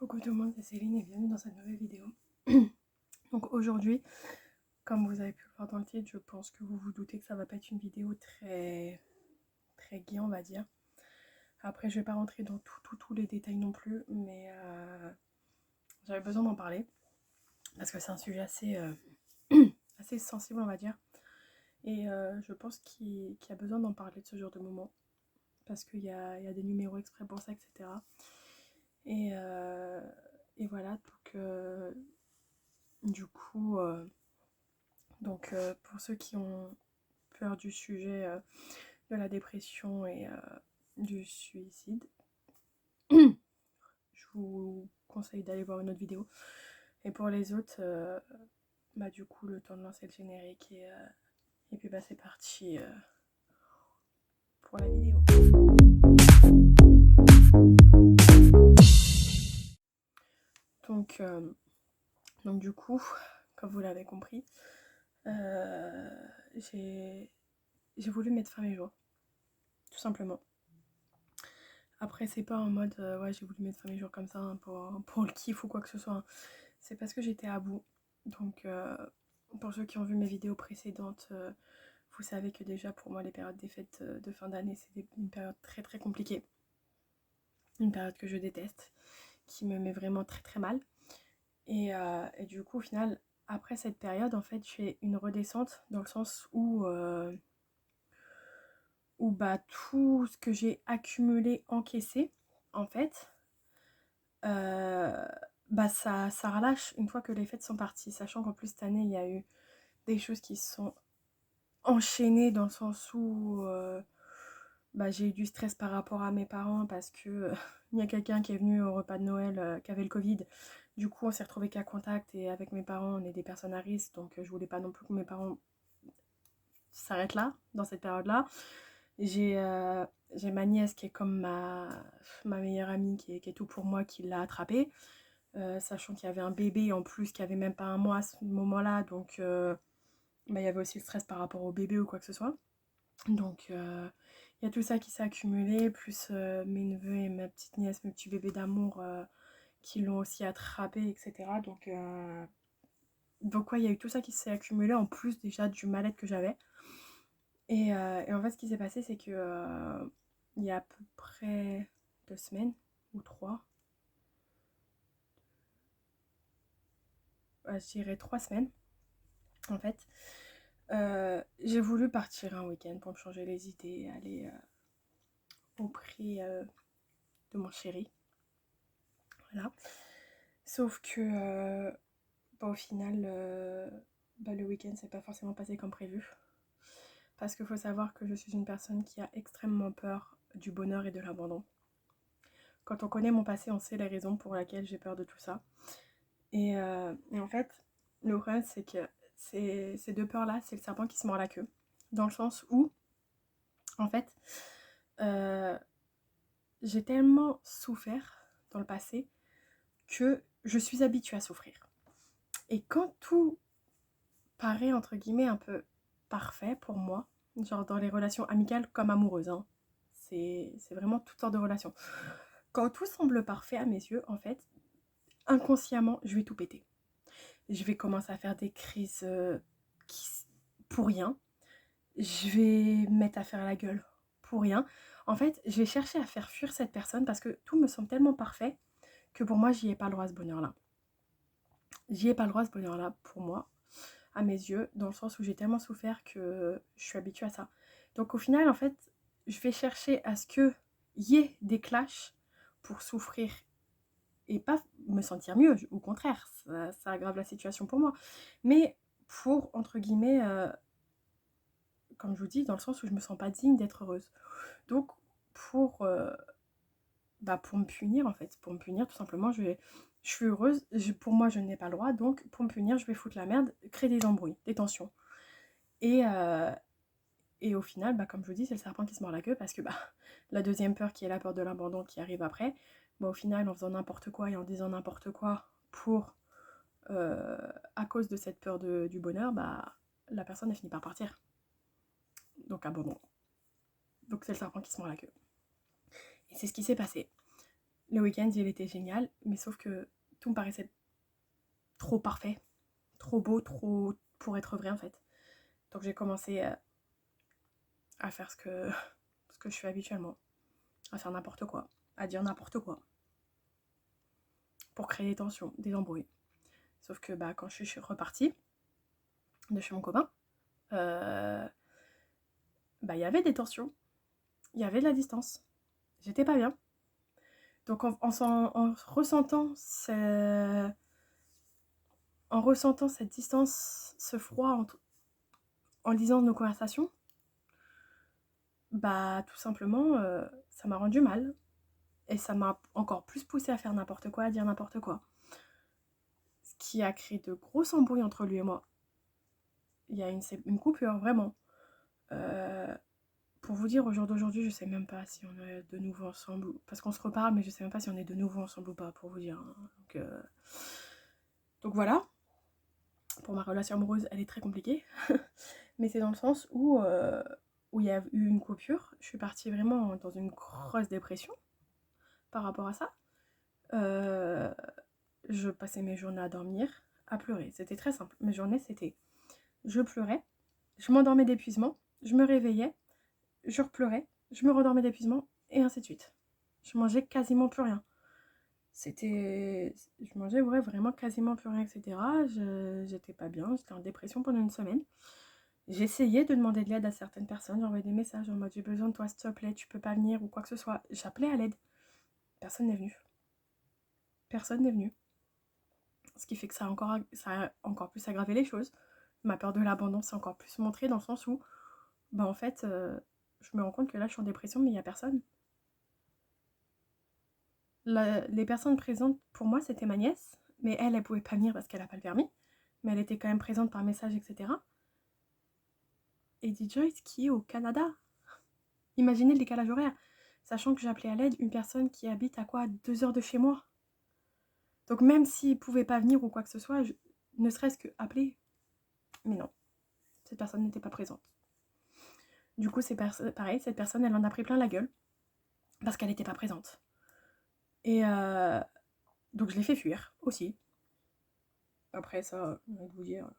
Coucou tout le monde, c'est Céline et bienvenue dans cette nouvelle vidéo. Donc aujourd'hui, comme vous avez pu le voir dans le titre, je pense que vous vous doutez que ça va pas être une vidéo très gay, on va dire. Après, je vais pas rentrer dans tous les détails non plus, mais j'avais besoin d'en parler parce que c'est un sujet assez sensible, on va dire. Et je pense qu'il y a besoin d'en parler de ce genre de moment parce qu'il y a des numéros exprès pour ça, etc. Et voilà, du coup, pour ceux qui ont peur du sujet de la dépression et du suicide, je vous conseille d'aller voir une autre vidéo. Et pour les autres, du coup, le temps de lancer le générique et puis c'est parti pour la vidéo. Donc du coup, comme vous l'avez compris, j'ai voulu mettre fin à mes jours, tout simplement. Après, c'est pas en mode ouais, j'ai voulu mettre fin à mes jours comme ça hein, pour le kiff ou quoi que ce soit. Hein. C'est parce que j'étais à bout. Donc, pour ceux qui ont vu mes vidéos précédentes, vous savez que déjà pour moi, les périodes des fêtes de fin d'année, c'est une période très très compliquée. Une période que je déteste, qui me met vraiment très très mal. Et du coup, au final, après cette période, en fait, je fais une redescente dans le sens où tout ce que j'ai accumulé, encaissé, en fait, ça relâche une fois que les fêtes sont parties. Sachant qu'en plus, cette année, il y a eu des choses qui se sont enchaînées dans le sens où j'ai eu du stress par rapport à mes parents parce que il y a quelqu'un qui est venu au repas de Noël qui avait le Covid. Du coup, on s'est retrouvés qu'à contact et avec mes parents, on est des personnes à risque. Donc, je voulais pas non plus que mes parents s'arrêtent là, dans cette période-là. J'ai ma nièce qui est comme ma meilleure amie, qui est tout pour moi, qui l'a attrapée. Sachant qu'il y avait un bébé en plus qui avait même pas un mois à ce moment-là. Donc, il y avait aussi le stress par rapport au bébé ou quoi que ce soit. Donc, il y a tout ça qui s'est accumulé, plus mes neveux et ma petite nièce, mes petits bébés d'amour qui l'ont aussi attrapé, etc. Donc ouais, il y a eu tout ça qui s'est accumulé en plus déjà du mal-être que j'avais. Et en fait, ce qui s'est passé, c'est que il y a à peu près 2 semaines ou 3, je dirais 3 semaines, en fait, j'ai voulu partir un week-end pour me changer les idées, aller auprès de mon chéri. Voilà. Sauf que au final, le week-end s'est pas forcément passé comme prévu. Parce qu'il faut savoir que je suis une personne qui a extrêmement peur du bonheur et de l'abandon. Quand on connaît mon passé, on sait les raisons pour lesquelles j'ai peur de tout ça. Et en fait, le problème, c'est que ces deux peurs-là, c'est le serpent qui se mord la queue. Dans le sens où, en fait, j'ai tellement souffert dans le passé que je suis habituée à souffrir. Et quand tout paraît, entre guillemets, un peu parfait pour moi, genre dans les relations amicales comme amoureuses, hein, c'est vraiment toutes sortes de relations. Quand tout semble parfait à mes yeux, en fait, inconsciemment, je vais tout péter. Je vais commencer à faire des crises pour rien. Je vais me mettre à faire la gueule pour rien. En fait, je vais chercher à faire fuir cette personne parce que tout me semble tellement parfait que pour moi, j'y ai pas le droit à ce bonheur-là. J'y ai pas le droit à ce bonheur-là pour moi, à mes yeux, dans le sens où j'ai tellement souffert que je suis habituée à ça. Donc au final, en fait, je vais chercher à ce qu'il y ait des clashs pour souffrir et pas me sentir mieux, au contraire, ça aggrave la situation pour moi. Mais pour, entre guillemets, comme je vous dis, dans le sens où je me sens pas digne d'être heureuse. Donc pour me punir en fait, pour me punir tout simplement, je suis heureuse, pour moi je n'ai pas le droit, donc pour me punir je vais foutre la merde, créer des embrouilles, des tensions. Et au final, comme je vous dis, c'est le serpent qui se mord la queue parce que la deuxième peur qui est la peur de l'abandon qui arrive après, au final en faisant n'importe quoi et en disant n'importe quoi pour à cause de cette peur du bonheur, la personne a fini par partir. Donc abandon. Donc c'est le serpent qui se mord la queue. Et c'est ce qui s'est passé. Le week-end, il était génial, mais sauf que tout me paraissait trop parfait, trop beau, trop pour être vrai en fait. Donc j'ai commencé à faire ce que je fais habituellement, à faire n'importe quoi, à dire n'importe quoi, pour créer des tensions, des embrouilles. Sauf que bah, quand je suis repartie de chez mon copain, bah, y avait des tensions, il y avait de la distance. J'étais pas bien. Donc en ressentant cette distance, ce froid en lisant nos conversations, bah tout simplement, ça m'a rendu mal. Et ça m'a encore plus poussé à faire n'importe quoi, à dire n'importe quoi. Ce qui a créé de grosses embrouilles entre lui et moi. Il y a une coupure, vraiment. Pour vous dire, au jour d'aujourd'hui, je sais même pas si on est de nouveau ensemble. Parce qu'on se reparle, mais je sais même pas si on est de nouveau ensemble ou pas, pour vous dire. Donc voilà. Pour ma relation amoureuse, elle est très compliquée. Mais c'est dans le sens où il y a eu une coupure. Je suis partie vraiment dans une grosse dépression par rapport à ça. Je passais mes journées à dormir, à pleurer. C'était très simple. Mes journées, c'était je pleurais, je m'endormais d'épuisement, je me réveillais, je repleurais, je me rendormais d'épuisement, et ainsi de suite. Je mangeais quasiment plus rien. Je mangeais vraiment quasiment plus rien, etc. J'étais pas bien, j'étais en dépression pendant une semaine. J'essayais de demander de l'aide à certaines personnes, j'envoyais des messages en mode j'ai besoin de toi, s'il te plaît, tu peux pas venir ou quoi que ce soit. J'appelais à l'aide. Personne n'est venu. Personne n'est venu. Ce qui fait que ça a encore plus aggravé les choses. Ma peur de l'abandon s'est encore plus montrée dans le sens où, bah en fait, je me rends compte que là je suis en dépression, mais il n'y a personne. Les personnes présentes pour moi, c'était ma nièce, mais elle pouvait pas venir parce qu'elle n'a pas le permis, mais elle était quand même présente par message, etc. Et dit Joyce qui est au Canada. Imaginez le décalage horaire, sachant que j'appelais à l'aide une personne qui habite à quoi 2 heures de chez moi. Donc même s'il pouvait pas venir ou quoi que ce soit, ne serait-ce que appeler. Mais non, cette personne n'était pas présente. Du coup, c'est pareil, cette personne, elle en a pris plein la gueule parce qu'elle n'était pas présente. Et donc je l'ai fait fuir aussi. Après ça, je vais vous dire,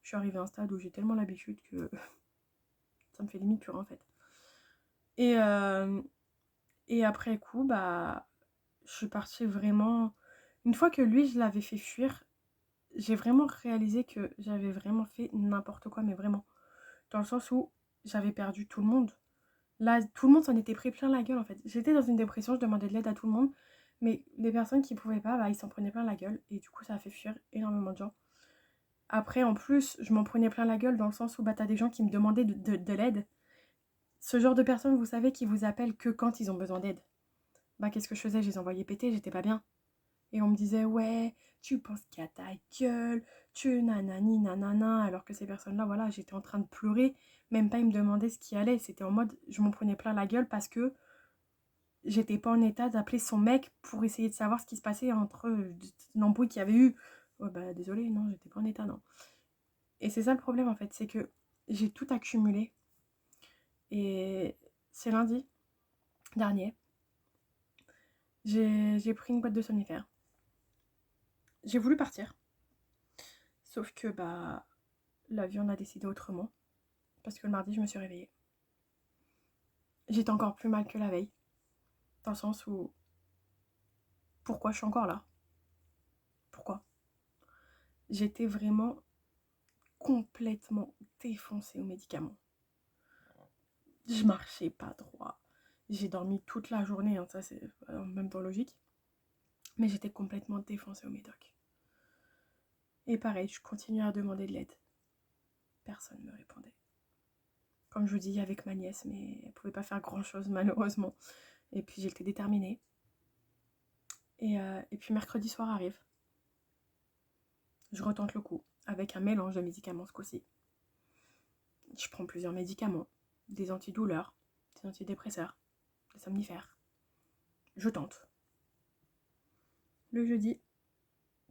je suis arrivée à un stade où j'ai tellement l'habitude que ça me fait limite plus rien en fait. Et après coup, bah, je suis partie vraiment... Une fois que lui, je l'avais fait fuir, j'ai vraiment réalisé que j'avais vraiment fait n'importe quoi, mais vraiment. Dans le sens où j'avais perdu tout le monde. Là, tout le monde s'en était pris plein la gueule en fait. J'étais dans une dépression, je demandais de l'aide à tout le monde. Mais les personnes qui pouvaient pas, bah, ils s'en prenaient plein la gueule. Et du coup, ça a fait fuir énormément de gens. Après, en plus, je m'en prenais plein la gueule dans le sens où bah, t'as des gens qui me demandaient de l'aide. Ce genre de personnes, vous savez, qui vous appellent que quand ils ont besoin d'aide. Bah, qu'est-ce que je faisais? Je les envoyais péter, j'étais pas bien. Et on me disait, ouais, tu penses qu'à ta gueule, tu nanani nanana. Alors que ces personnes-là, voilà, j'étais en train de pleurer. Même pas, ils me demandaient ce qui allait. C'était en mode, je m'en prenais plein la gueule parce que j'étais pas en état d'appeler son mec pour essayer de savoir ce qui se passait entre l'embrouille qu'il y avait eu. Ouais, bah, désolé, non, j'étais pas en état, non. Et c'est ça le problème, en fait, c'est que j'ai tout accumulé. Et c'est lundi dernier, j'ai pris une boîte de somnifères. J'ai voulu partir. Sauf que, bah, la vie en a décidé autrement. Parce que le mardi, je me suis réveillée. J'étais encore plus mal que la veille. Dans le sens où, pourquoi je suis encore là? Pourquoi? J'étais vraiment complètement défoncée aux médicaments. Je marchais pas droit. J'ai dormi toute la journée, hein, ça c'est en même temps logique. Mais j'étais complètement défoncée au médoc. Et pareil, je continuais à demander de l'aide. Personne ne me répondait. Comme je vous dis, avec ma nièce, mais elle pouvait pas faire grand chose malheureusement. Et puis j'étais déterminée. Et puis mercredi soir arrive. Je retente le coup, avec un mélange de médicaments ce coup-ci. Je prends plusieurs médicaments, des antidouleurs, des antidépresseurs, des somnifères. Je tente. Le jeudi,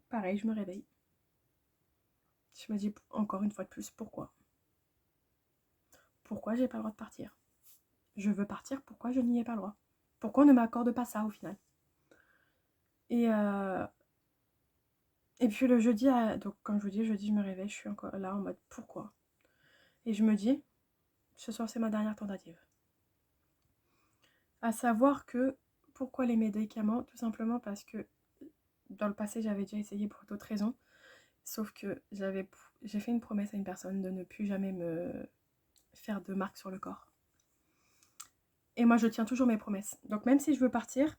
pareil, je me réveille. Je me dis encore une fois de plus, pourquoi? Pourquoi j'ai pas le droit de partir? Je veux partir, pourquoi je n'y ai pas le droit? Pourquoi on ne m'accorde pas ça au final? Et, et puis le jeudi, donc comme je vous dis, jeudi je me réveille, je suis encore là en mode pourquoi? Et je me dis, ce soir c'est ma dernière tentative. À savoir que, pourquoi les médicaments? Tout simplement parce que dans le passé j'avais déjà essayé pour d'autres raisons, sauf que j'ai fait une promesse à une personne de ne plus jamais me faire de marques sur le corps. Et moi je tiens toujours mes promesses. Donc même si je veux partir,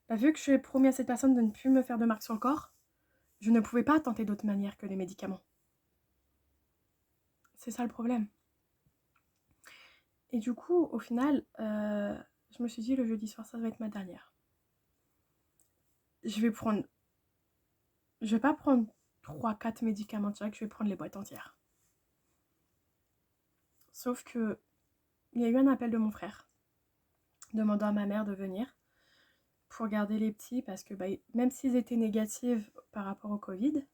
bah, vu que j'ai promis à cette personne de ne plus me faire de marques sur le corps, je ne pouvais pas tenter d'autre manière que les médicaments. C'est ça le problème. Et du coup, au final, je me suis dit le jeudi soir, ça va être ma dernière. Je vais pas prendre 3-4 médicaments directs, je vais prendre les boîtes entières. Sauf que il y a eu un appel de mon frère demandant à ma mère de venir pour garder les petits parce que même s'ils étaient négatifs par rapport au Covid,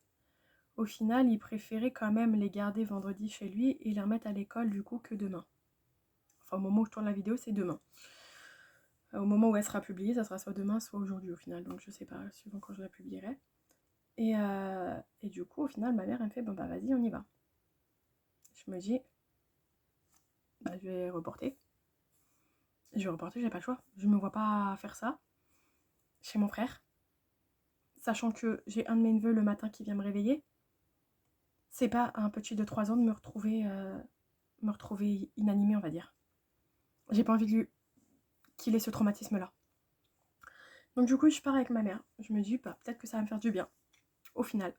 au final, il préférait quand même les garder vendredi chez lui et les remettre à l'école du coup que demain. Enfin, au moment où je tourne la vidéo, c'est demain. Au moment où elle sera publiée, ça sera soit demain, soit aujourd'hui au final. Donc je sais pas, suivant quand je la publierai. Et du coup, au final, ma mère, elle me fait, bon bah vas-y, on y va. Je me dis, bah je vais reporter. Je vais reporter, j'ai pas le choix. Je me vois pas faire ça chez mon frère. Sachant que j'ai un de mes neveux le matin qui vient me réveiller. C'est pas un petit de 3 ans de me retrouver inanimée, on va dire. J'ai pas envie qu'il ait ce traumatisme-là. Donc du coup, je pars avec ma mère. Je me dis, bah, peut-être que ça va me faire du bien, au final.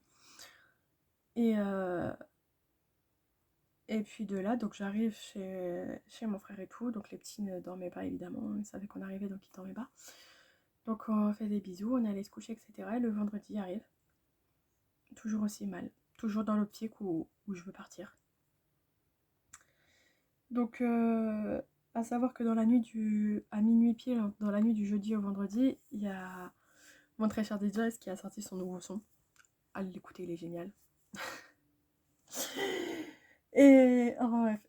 Et puis de là, donc j'arrive chez mon frère et tout. Donc les petits ne dormaient pas, évidemment. Ils savaient qu'on arrivait, donc ils dormaient pas. Donc on fait des bisous, on allait se coucher, etc. Et le vendredi arrive. Toujours aussi mal. Toujours dans l'optique où je veux partir. Donc, à savoir que dans la nuit à minuit pile, dans la nuit du jeudi au vendredi, il y a mon très cher DJ qui a sorti son nouveau son. Allez l'écouter, il est génial. Et, enfin, bref.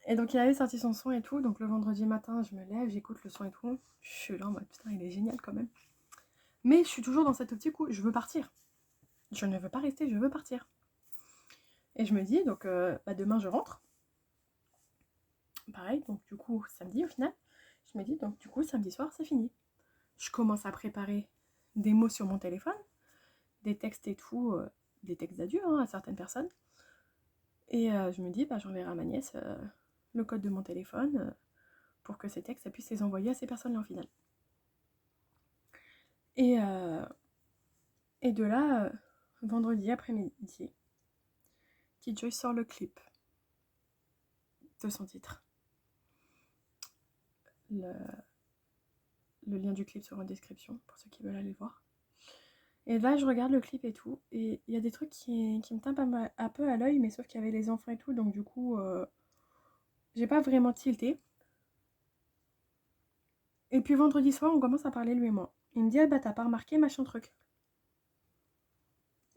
Et donc, il avait sorti son son et tout. Donc, le vendredi matin, je me lève, j'écoute le son et tout. Je suis là en mode putain, il est génial quand même. Mais je suis toujours dans cette optique où je veux partir. Je ne veux pas rester, je veux partir. Et je me dis, donc, demain, je rentre. Pareil, donc du coup, samedi au final, je me dis, donc du coup, samedi soir, c'est fini. Je commence à préparer des mots sur mon téléphone, des textes et tout, des textes d'adieu à certaines personnes. Et je me dis, j'enverrai à ma nièce le code de mon téléphone pour que ces textes, ça puisse les envoyer à ces personnes-là en final. Et de là, vendredi après-midi, Kid Joy sort le clip de son titre. Le lien du clip sera en description pour ceux qui veulent aller le voir. Et là, je regarde le clip et tout, et il y a des trucs qui me tapent un peu à l'œil, mais sauf qu'il y avait les enfants et tout, donc du coup, j'ai pas vraiment tilté. Et puis vendredi soir, on commence à parler, lui et moi. Il me dit, ah bah t'as pas remarqué machin truc.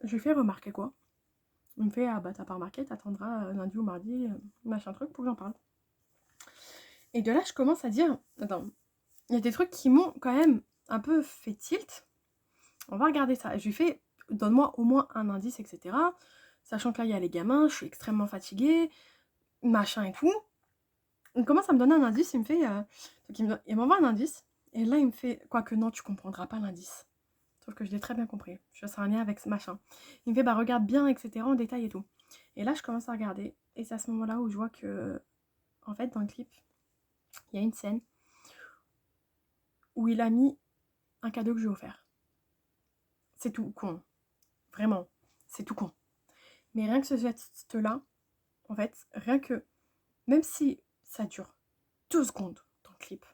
Je lui fais remarquer quoi? Il me fait, ah bah t'as pas remarqué, t'attendras lundi ou mardi, machin truc, pour que j'en parle. Et de là, je commence à dire, attends, il y a des trucs qui m'ont quand même un peu fait tilt. On va regarder ça. Je lui fais, donne-moi au moins un indice, etc. Sachant que là, il y a les gamins, je suis extrêmement fatiguée, machin et tout. Il commence à me donner un indice, il me fait... donc il m'envoie un indice, et là, il me fait... Quoique non, tu comprendras pas l'indice. Sauf que je l'ai très bien compris. Je sais un lien avec ce machin. Il me fait, regarde bien, etc., en détail et tout. Et là, je commence à regarder, et c'est à ce moment-là où je vois que... En fait, dans le clip, il y a une scène où il a mis un cadeau que je lui ai offert. C'est tout con. Vraiment, c'est tout con. Mais rien que ce geste-là, en fait, rien que... Même si ça dure 2 secondes dans le clip,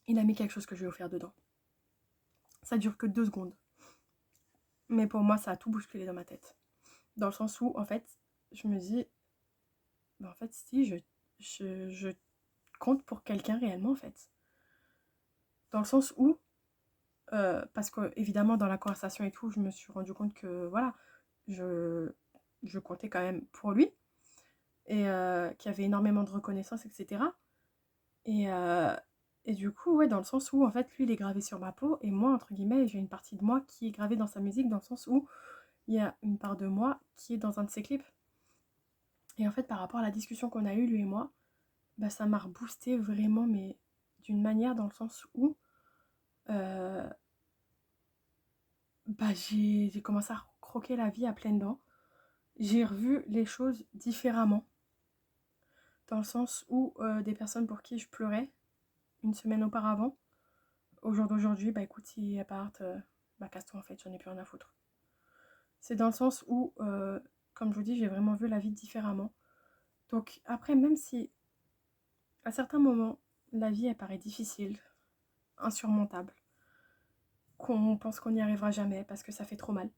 il a mis quelque chose que je lui ai offert dedans. Ça dure que 2 secondes. Mais pour moi, ça a tout bousculé dans ma tête. Dans le sens où, en fait, je me dis... en fait, si, je compte pour quelqu'un réellement, en fait. Dans le sens où... parce que, évidemment, dans la conversation et tout, je me suis rendu compte que, voilà, je comptais quand même pour lui. Et qu'il y avait énormément de reconnaissance, etc. Et, euh, et du coup, ouais, dans le sens où, en fait, lui, il est gravé sur ma peau, et moi, entre guillemets, j'ai une partie de moi qui est gravée dans sa musique, dans le sens où il y a une part de moi qui est dans un de ses clips. Et en fait, par rapport à la discussion qu'on a eue, lui et moi, bah, ça m'a reboosté vraiment, mais d'une manière dans le sens où euh, bah, j'ai commencé à croquer la vie à pleines dents. J'ai revu les choses différemment, dans le sens où des personnes pour qui je pleurais une semaine auparavant, au jour d'aujourd'hui, bah écoute, si elles partent, bah casse-toi en fait, j'en ai plus rien à foutre. C'est dans le sens où, comme je vous dis, j'ai vraiment vu la vie différemment. Donc après, même si à certains moments, la vie elle paraît difficile, insurmontable, qu'on pense qu'on n'y arrivera jamais parce que ça fait trop mal.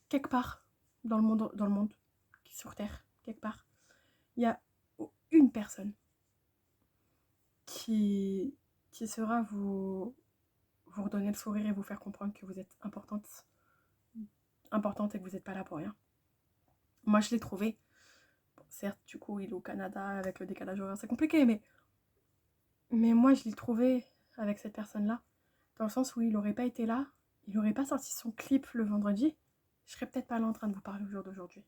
Quelque part dans le monde, sur Terre, quelque part, il y a une personne qui, qui saura vous redonner le sourire et vous faire comprendre que vous êtes importante et que vous n'êtes pas là pour rien. Moi, je l'ai trouvé. Bon, certes, du coup, il est au Canada avec le décalage horaire, c'est compliqué, mais moi, je l'ai trouvé avec cette personne-là, dans le sens où il n'aurait pas été là, il n'aurait pas sorti son clip le vendredi, je serais peut-être pas là en train de vous parler au jour d'aujourd'hui.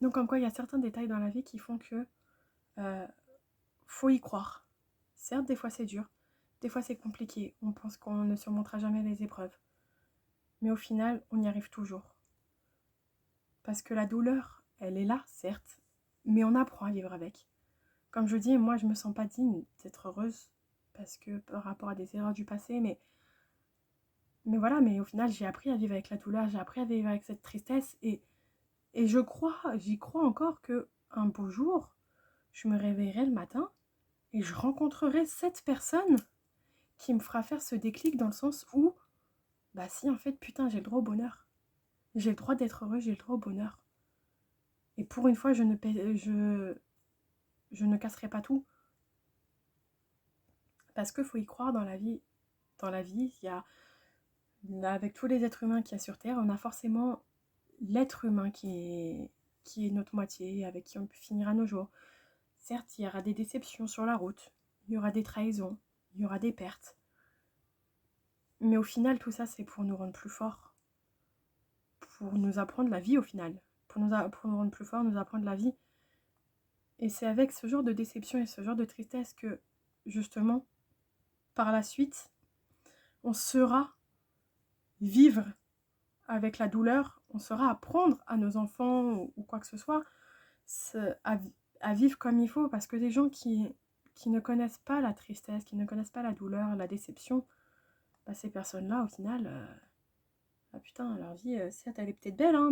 Donc, comme quoi, il y a certains détails dans la vie qui font que faut y croire. Certes, des fois, c'est dur, des fois, c'est compliqué, on pense qu'on ne surmontera jamais les épreuves, mais au final, on y arrive toujours. Parce que la douleur, elle est là, certes, mais on apprend à vivre avec. Comme je dis, moi, je me sens pas digne d'être heureuse, parce que par rapport à des erreurs du passé, mais voilà, mais au final, j'ai appris à vivre avec la douleur, j'ai appris à vivre avec cette tristesse, et j'y crois encore que un beau jour, je me réveillerai le matin, et je rencontrerai cette personne qui me fera faire ce déclic dans le sens où, bah si, en fait, putain, j'ai le droit au bonheur. J'ai le droit d'être heureux, j'ai le droit au bonheur. Et pour une fois, je ne casserai pas tout. Parce qu'il faut y croire dans la vie. Dans la vie, il y a, avec tous les êtres humains qu'il y a sur Terre, on a forcément l'être humain qui est notre moitié, avec qui on finira nos jours. Certes, il y aura des déceptions sur la route, il y aura des trahisons, il y aura des pertes. Mais au final, tout ça, c'est pour nous rendre plus forts. Pour nous apprendre la vie au final. Pour nous rendre plus forts, nous apprendre la vie. Et c'est avec ce genre de déception et ce genre de tristesse que, justement, par la suite, on saura vivre avec la douleur, on saura apprendre à nos enfants ou quoi que ce soit à, à vivre comme il faut. Parce que des gens qui ne connaissent pas la tristesse, qui ne connaissent pas la douleur, la déception, bah, ces personnes-là, au final, ah putain, leur vie, certes, elle est peut-être belle, hein,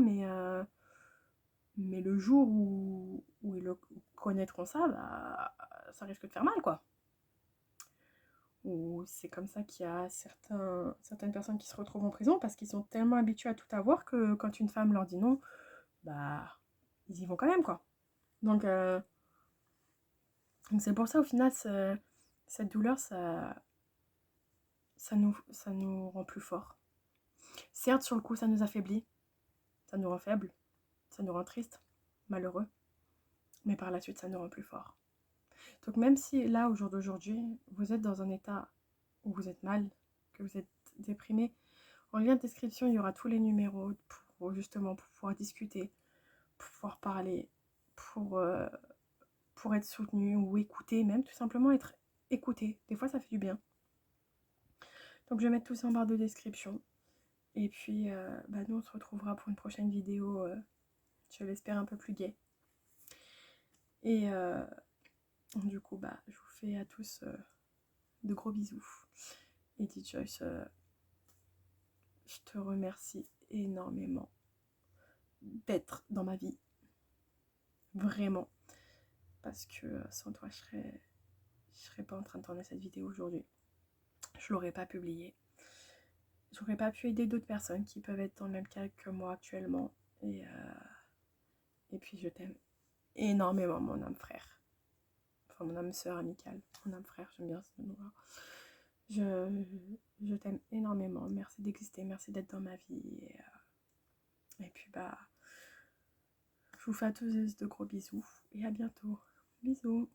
mais le jour où ils connaîtront ça, bah, ça risque de faire mal, quoi. Ou c'est comme ça qu'il y a certaines personnes qui se retrouvent en prison parce qu'ils sont tellement habitués à tout avoir que quand une femme leur dit non, bah, ils y vont quand même, quoi. Donc, c'est pour ça, au final, cette douleur, ça nous rend plus forts. Certes, sur le coup, ça nous affaiblit, ça nous rend faibles, ça nous rend tristes, malheureux, mais par la suite, ça nous rend plus forts. Donc même si là, au jour d'aujourd'hui, vous êtes dans un état où vous êtes mal, que vous êtes déprimé, en lien de description, il y aura tous les numéros pour justement pour pouvoir discuter, pour pouvoir parler, pour, euh, pour être soutenu ou écouter, même tout simplement être écouté. Des fois, ça fait du bien. Donc je vais mettre tout ça en barre de description. Et puis, bah, nous, on se retrouvera pour une prochaine vidéo, je l'espère, un peu plus gaie. Et du coup, bah, je vous fais à tous de gros bisous. Et Joyce, je te remercie énormément d'être dans ma vie. Vraiment. Parce que sans toi, je serais pas en train de tourner cette vidéo aujourd'hui. Je l'aurais pas publiée. J'aurais pas pu aider d'autres personnes qui peuvent être dans le même cas que moi actuellement. Et puis je t'aime énormément, mon âme frère. Enfin, mon âme sœur amicale. Mon âme frère, j'aime bien ce nom-là. Je t'aime énormément. Merci d'exister, merci d'être dans ma vie. Et puis bah, je vous fais à tous de gros bisous et à bientôt. Bisous.